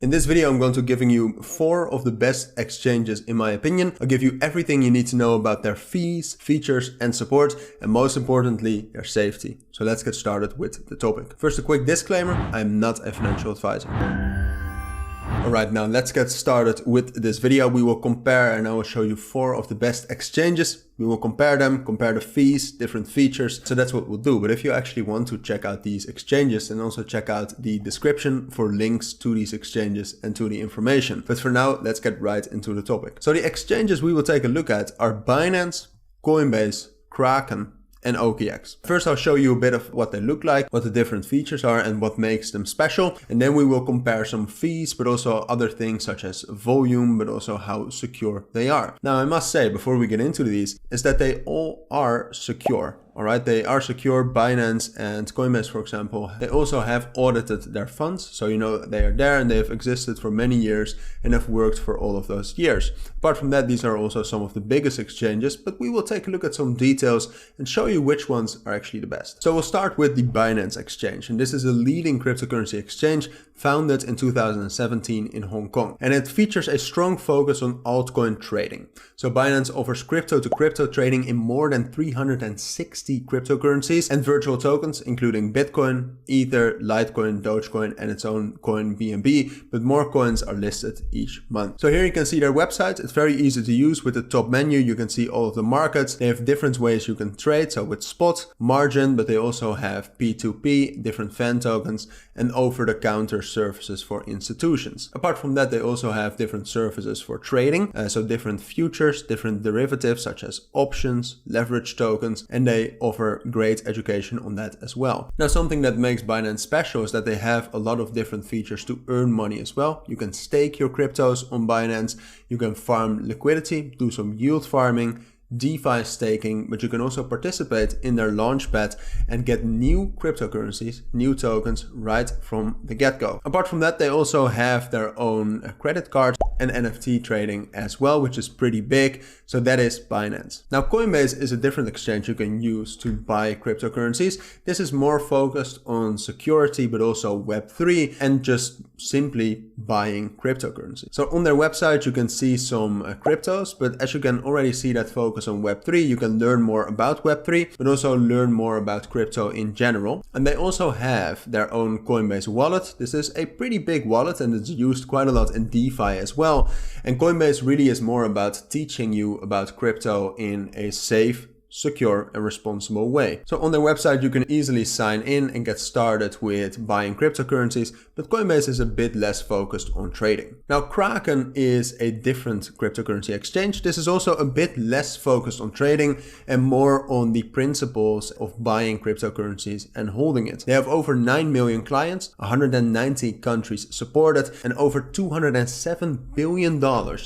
In this video, I'm going to giving you 4 of the best exchanges in my opinion. I'll give you everything you need to know about their fees, features and support, and most importantly, their safety. So let's get started with the topic. First, a quick disclaimer, I'm not a financial advisor. Alright, now let's get started with this video. We will compare and I will show you 4 of the best exchanges. We will compare them, compare the fees, different features. So that's what we'll do. But if you actually want to check out these exchanges, and also check out the description for links to these exchanges and to the information. But for now, let's get right into the topic. So the exchanges we will take a look at are Binance, Coinbase, Kraken, and OKEx. First, I'll show you a bit of what they look like, what the different features are and what makes them special. And then we will compare some fees, but also other things such as volume, but also how secure they are. Now, I must say before we get into these is that they all are secure. Alright, they are secure. Binance and Coinbase, for example, they also have audited their funds. So you know they are there and they have existed for many years and have worked for all of those years. Apart from that, these are also some of the biggest exchanges, but we will take a look at some details and show you which ones are actually the best. So we'll start with the Binance exchange. And this is a leading cryptocurrency exchange founded in 2017 in Hong Kong. And it features a strong focus on altcoin trading. So Binance offers crypto to crypto trading in more than 360 cryptocurrencies and virtual tokens, including Bitcoin, Ether, Litecoin, Dogecoin, and its own coin BNB, but more coins are listed each month. So here you can see their website. It's very easy to use. With the top menu, you can see all of the markets. They have different ways you can trade, so with spot, margin, but they also have P2P, different fan tokens, and over-the-counter services for institutions. Apart from that, they also have different services for trading, so different futures, different derivatives such as options, leverage tokens, and they offer great education on that as well. Now, something that makes Binance special is that they have a lot of different features to earn money as well. You can stake your cryptos on Binance, you can farm liquidity, do some yield farming, DeFi staking, but you can also participate in their launchpad and get new cryptocurrencies, new tokens right from the get-go. Apart from that, they also have their own credit card and NFT trading as well, which is pretty big. So that is Binance. Now, Coinbase is a different exchange you can use to buy cryptocurrencies. This is more focused on security, but also Web3 and just simply buying cryptocurrency. So on their website, you can see some cryptos, but as you can already see that focus on Web3, you can learn more about Web3, but also learn more about crypto in general. And they also have their own Coinbase wallet. This is a pretty big wallet and it's used quite a lot in DeFi as well. And Coinbase really is more about teaching you about crypto in a safe, secure and responsible way. So on their website, you can easily sign in and get started with buying cryptocurrencies, but Coinbase is a bit less focused on trading. Now, Kraken is a different cryptocurrency exchange. This is also a bit less focused on trading and more on the principles of buying cryptocurrencies and holding it. They have over 9 million clients, 190 countries supported, and over $207 billion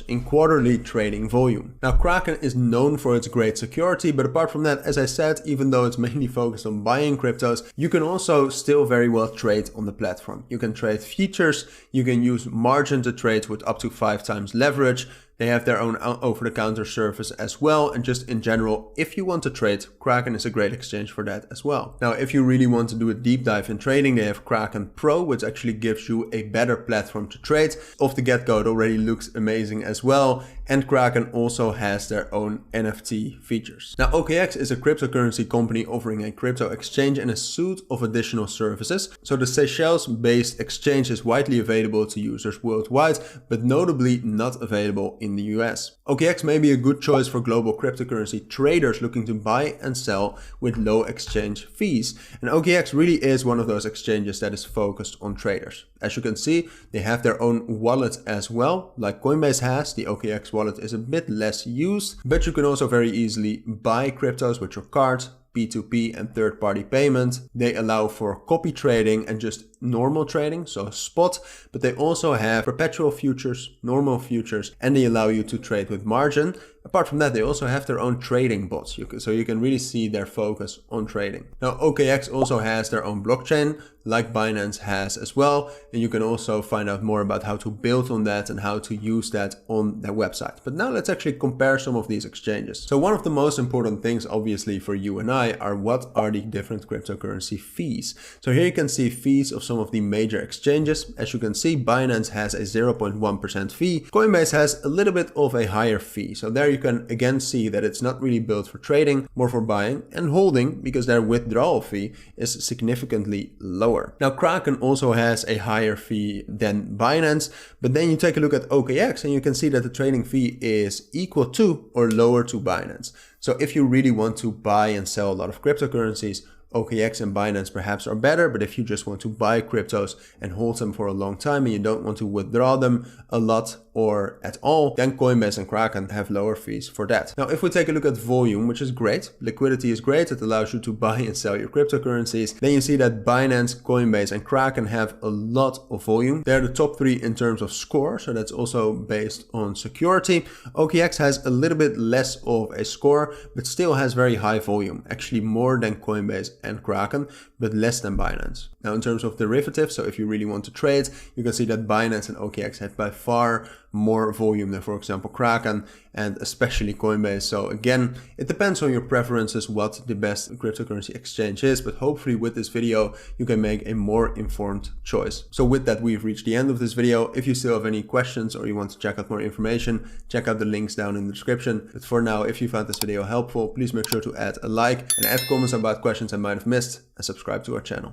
in quarterly trading volume. Now, Kraken is known for its great security, but apart from that, as I said, even though it's mainly focused on buying cryptos, you can also still very well trade on the platform. You can trade futures, you can use margin to trade with up to 5 times leverage. They have their own over-the-counter service as well. And just in general, if you want to trade, Kraken is a great exchange for that as well. Now, if you really want to do a deep dive in trading, they have Kraken Pro, which actually gives you a better platform to trade. Off the get-go, it already looks amazing as well. And Kraken also has their own NFT features. Now, OKEx is a cryptocurrency company offering a crypto exchange and a suite of additional services. So the Seychelles-based exchange is widely available to users worldwide, but notably not available in the US. OKEx may be a good choice for global cryptocurrency traders looking to buy and sell with low exchange fees. And OKEx really is one of those exchanges that is focused on traders. As you can see, they have their own wallet as well, like Coinbase has. The OKEx wallet is a bit less used, but you can also very easily buy cryptos with your card, P2P and third-party payment. They allow for copy trading and just normal trading, so spot, but they also have perpetual futures, normal futures, and they allow you to trade with margin. apart from that, they also have their own trading bots, so you can really see their focus on trading. Now, OKEx also has their own blockchain, like Binance has as well, and you can also find out more about how to build on that and how to use that on their website. But now let's actually compare some of these exchanges. So one of the most important things, obviously, for you and I are what are the different cryptocurrency fees. So here you can see fees of some of the major exchanges. As you can see, Binance has a 0.1% fee. Coinbase has a little bit of a higher fee. So there you can again see that it's not really built for trading, more for buying and holding, because their withdrawal fee is significantly lower. Now, Kraken also has a higher fee than Binance, but then you take a look at OKEx and you can see that the trading fee is equal to or lower to Binance. So if you really want to buy and sell a lot of cryptocurrencies, OKEx and Binance perhaps are better, but if you just want to buy cryptos and hold them for a long time and you don't want to withdraw them a lot or at all, then Coinbase and Kraken have lower fees for that. Now, if we take a look at volume, which is great, liquidity is great, it allows you to buy and sell your cryptocurrencies, then you see that Binance, Coinbase and Kraken have a lot of volume. They're the top 3 in terms of score, so that's also based on security. OKEx has a little bit less of a score, but still has very high volume, actually more than Coinbase and Kraken, but less than Binance. Now, in terms of derivatives, so if you really want to trade, you can see that Binance and OKEx have by far more volume than, for example, Kraken and especially Coinbase. So again, it depends on your preferences what the best cryptocurrency exchange is, but hopefully with this video, you can make a more informed choice. So with that, we've reached the end of this video. If you still have any questions or you want to check out more information, check out the links down in the description. But for now, if you found this video helpful, please make sure to add a like and add comments about questions I might have missed and subscribe to our channel.